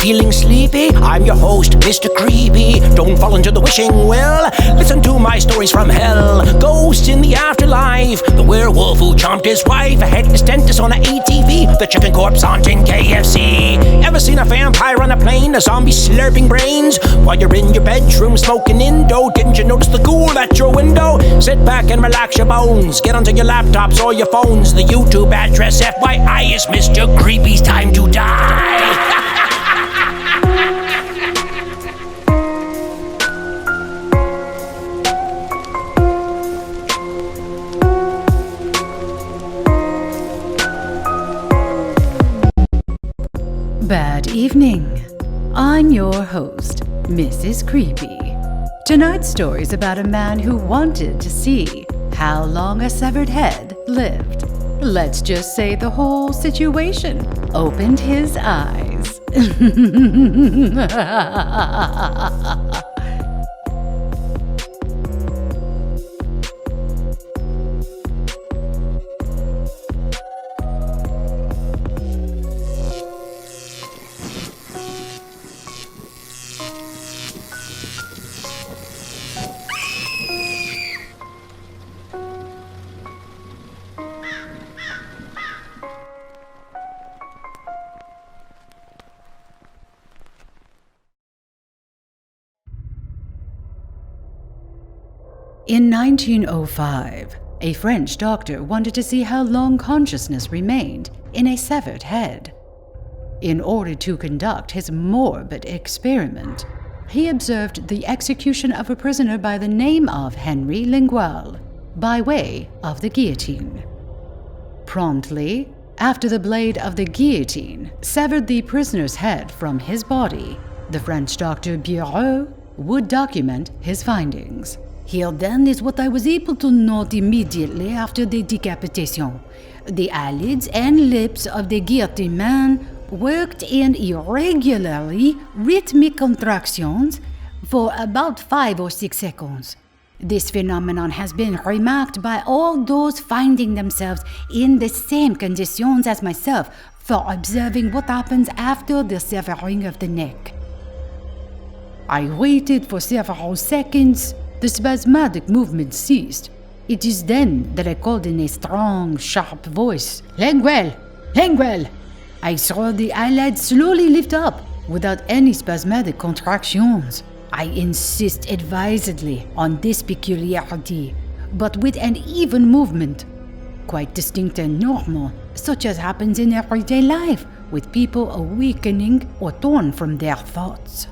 Feeling sleepy? I'm your host, Mr. Creepy. Don't fall into the wishing well. Listen to my stories from hell. Ghosts in the afterlife. The werewolf who chomped his wife. A headless dentist on a ATV. The chicken corpse haunting KFC. Ever seen a vampire on a plane? A zombie slurping brains? While you're in your bedroom smoking Indo, didn't you notice the ghoul at your window? Sit back and relax your bones. Get onto your laptops or your phones. The YouTube address FYI is Mr. Creepy's time to die. Bad evening. I'm your host, Mrs. Creepy. Tonight's story is about a man who wanted to see how long a severed head lived. Let's just say the whole situation opened his eyes. In 1905, a French doctor wanted to see how long consciousness remained in a severed head. In order to conduct his morbid experiment, he observed the execution of a prisoner by the name of Henry Lingual, by way of the guillotine. Promptly, after the blade of the guillotine severed the prisoner's head from his body, the French doctor Bureau would document his findings. Here then is what I was able to note immediately after the decapitation. The eyelids and lips of the guilty man worked in irregularly rhythmic contractions for about 5 or 6 seconds. This phenomenon has been remarked by all those finding themselves in the same conditions as myself for observing what happens after the severing of the neck. I waited for several seconds. The spasmodic movement ceased. It is then that I called in a strong, sharp voice, "Lingual! Lingual!" I saw the eyelids slowly lift up without any spasmodic contractions. I insist advisedly on this peculiarity, but with an even movement, quite distinct and normal, such as happens in everyday life with people awakening or torn from their thoughts.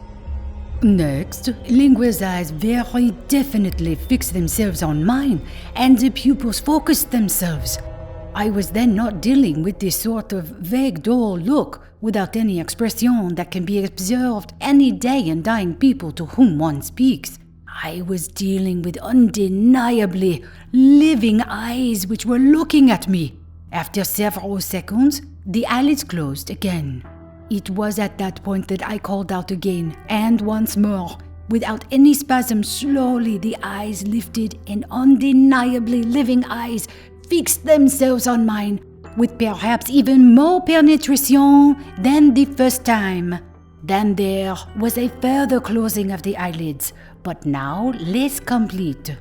Next, Lingual's eyes very definitely fixed themselves on mine, and the pupils focused themselves. I was then not dealing with this sort of vague, dull look without any expression that can be observed any day in dying people to whom one speaks. I was dealing with undeniably living eyes which were looking at me. After several seconds, the eyelids closed again. It was at that point that I called out again, and once more. Without any spasm, slowly the eyes lifted, and undeniably living eyes fixed themselves on mine, with perhaps even more penetration than the first time. Then there was a further closing of the eyelids, but now less complete.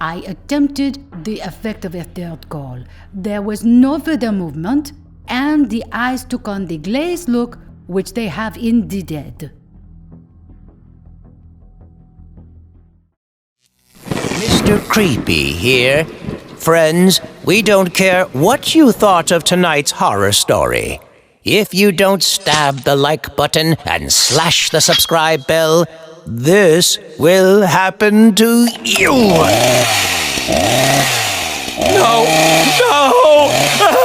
I attempted the effect of a third call. There was no further movement, and the eyes took on the glazed look which they have in the dead. Mr. Creepy here. Friends, we don't care what you thought of tonight's horror story. If you don't stab the like button and slash the subscribe bell, this will happen to you. No! No!